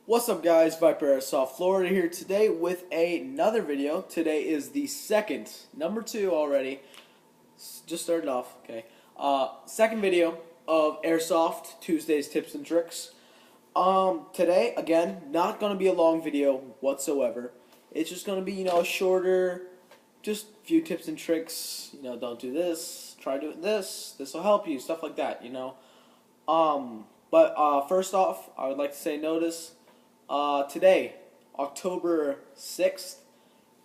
What's up guys, Viper Airsoft Florida here today with another video. Today is the second, number 2 already, just started off, okay. Second video of Airsoft, Tuesday's tips and tricks. Today, again, not going to be a long video whatsoever. It's just going to be, a shorter, just a few tips and tricks, don't do this, try doing this will help you, stuff like that, But first off, I would like to say notice, today, October 6th,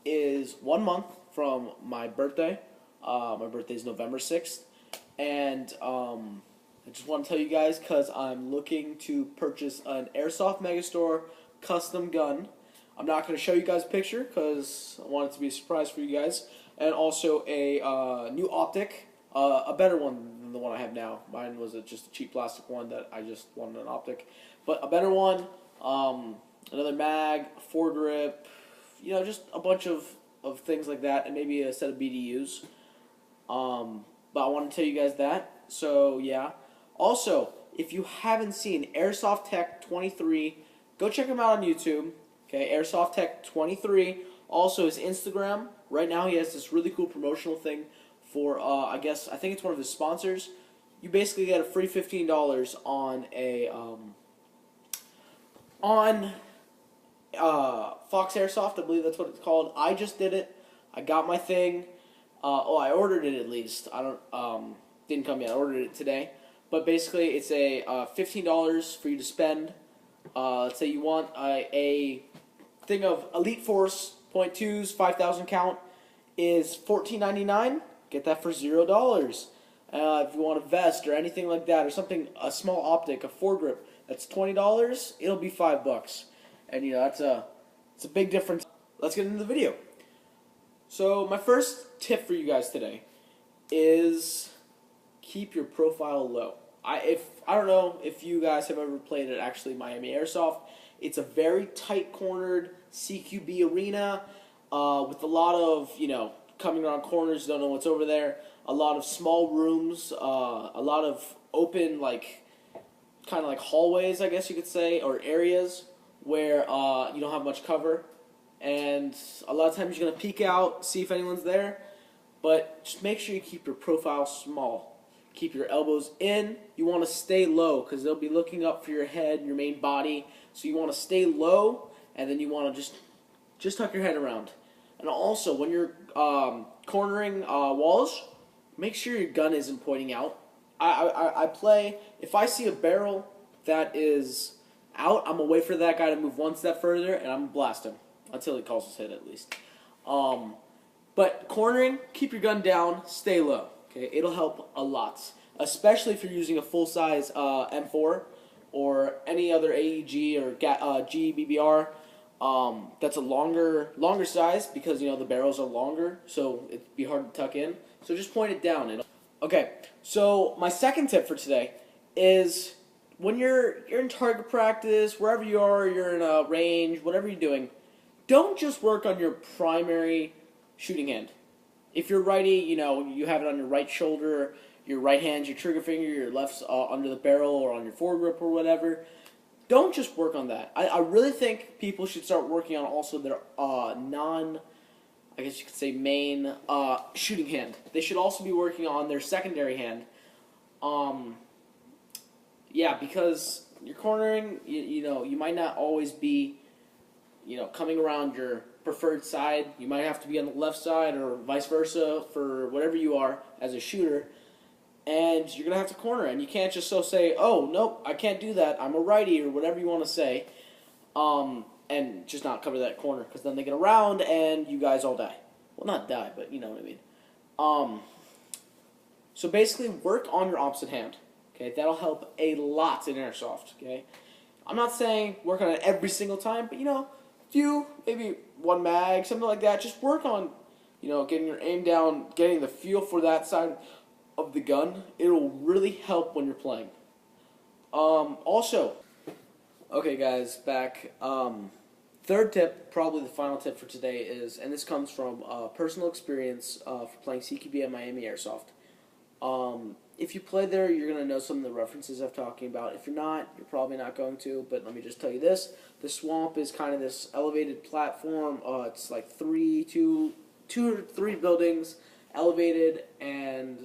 is 1 month from my birthday. My birthday is November 6th. And I just want to tell you guys, because I'm looking to purchase an Airsoft Megastore custom gun. I'm not going to show you guys a picture, because I want it to be a surprise for you guys. And also a new optic, a better one than the one I have now. Mine was just a cheap plastic one that I just wanted an optic. But a better one. Another mag, foregrip, just a bunch of things like that, and maybe a set of BDUs. But I want to tell you guys that. So yeah. Also, if you haven't seen Airsoft Tech 23, go check him out on YouTube. Okay, Airsoft Tech 23. Also his Instagram. Right now he has this really cool promotional thing for I think it's one of his sponsors. You basically get a free $15 on a Fox Airsoft, I believe that's what it's called. I just did it. I got my thing. I ordered it at least. I don't didn't come yet. I ordered it today. But basically, it's a $15 for you to spend. Let's say you want a thing of Elite Force .2s, 5,000 count, is $14.99. Get that for $0. If you want a vest or anything like that, or something, a small optic, a foregrip, that's $20. It'll be $5, and it's a big difference. Let's get into the video. So my first tip for you guys today is keep your profile low. I don't know if you guys have ever played at actually Miami Airsoft. It's a very tight cornered CQB arena with a lot of coming around corners, don't know what's over there. A lot of small rooms, a lot of open kind of like hallways, I guess you could say, or areas where you don't have much cover, and a lot of times you're going to peek out, see if anyone's there, but just make sure you keep your profile small. Keep your elbows in. You want to stay low, because they'll be looking up for your head and your main body, so you want to stay low, and then you want to just tuck your head around. And also, when you're cornering walls, make sure your gun isn't pointing out. I play, if I see a barrel that is out, I'm going to wait for that guy to move one step further, and I'm going to blast him until he calls his hit at least. But cornering, keep your gun down, stay low. Okay, it'll help a lot, especially if you're using a full-size M4 or any other AEG or GBBR. That's a longer size, because the barrels are longer, so it'd be hard to tuck in. So just point it down. Okay, so my second tip for today is when you're in target practice, wherever you are, you're in a range, whatever you're doing, don't just work on your primary shooting hand. If you're righty, you have it on your right shoulder, your right hand's your trigger finger, your left's under the barrel or on your foregrip or whatever. Don't just work on that. I really think people should start working on also their I guess you could say main shooting hand. They should also be working on their secondary hand. Yeah, because you're cornering, you might not always be, coming around your preferred side. You might have to be on the left side or vice versa for whatever you are as a shooter. And you're going to have to corner, and you can't just say, oh, nope, I can't do that, I'm a righty, or whatever you want to say, and just not cover that corner, because then they get around and you guys all die. Well, not die, but you know what I mean. So basically, work on your opposite hand. Okay, that'll help a lot in Airsoft. Okay, I'm not saying work on it every single time, but few, maybe one mag, something like that. Just work on, getting your aim down, getting the feel for that side of the gun. It'll really help when you're playing. Also, okay guys, back. Third tip, probably the final tip for today is, and this comes from personal experience for playing CQB at Miami Airsoft. if you play there, you're going to know some of the references I'm talking about. If you're not, you're probably not going to, but let me just tell you this. The swamp is kind of this elevated platform. It's like two or three buildings elevated, and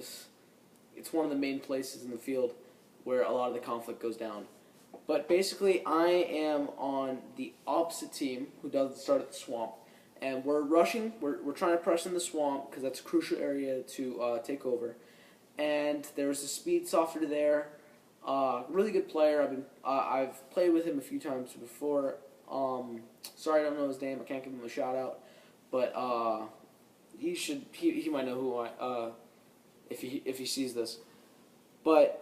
it's one of the main places in the field where a lot of the conflict goes down. But basically, I am on the opposite team who doesn't start at the swamp. And we're rushing, we're trying to press in the swamp because that's a crucial area to take over. And there's a speed softer there. Really good player. I've played with him a few times before. Sorry, I don't know his name. I can't give him a shout out, but he might know who if he sees this. But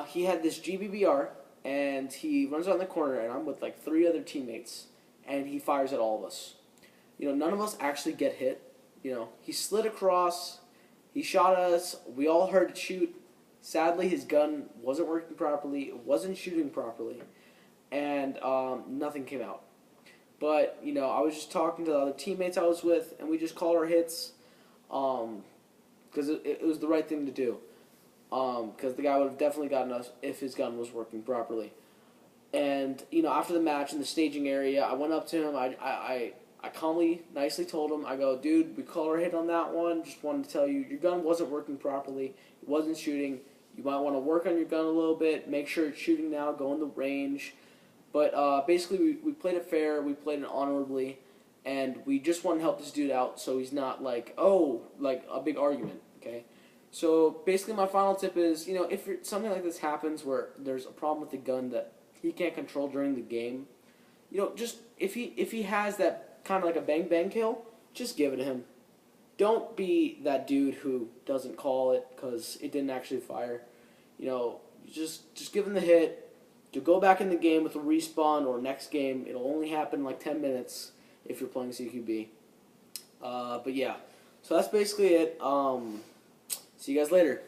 he had this GBBR, and he runs around the corner, and I'm with like three other teammates, and he fires at all of us. None of us actually get hit. He slid across. He shot us. We all heard it shoot. Sadly, his gun wasn't working properly. It wasn't shooting properly, and nothing came out. But I was just talking to the other teammates I was with, and we just called our hits, because it was the right thing to do. Because the guy would have definitely gotten us if his gun was working properly. And after the match in the staging area, I went up to him. I calmly, nicely told him, I go, dude, we called our hit on that one. Just wanted to tell you, your gun wasn't working properly. It wasn't shooting. You might want to work on your gun a little bit. Make sure it's shooting now. Go in the range. But basically, we played it fair. We played it honorably. And we just want to help this dude out so he's not like a big argument, okay? So basically, my final tip is, if something like this happens where there's a problem with the gun that he can't control during the game, just if he has that kind of like a bang bang kill, just give it to him. Don't be that dude who doesn't call it because it didn't actually fire. Just give him the hit. To go back in the game with a respawn or next game, it'll only happen in like 10 minutes if you're playing CQB. But yeah, so that's basically it. See you guys later.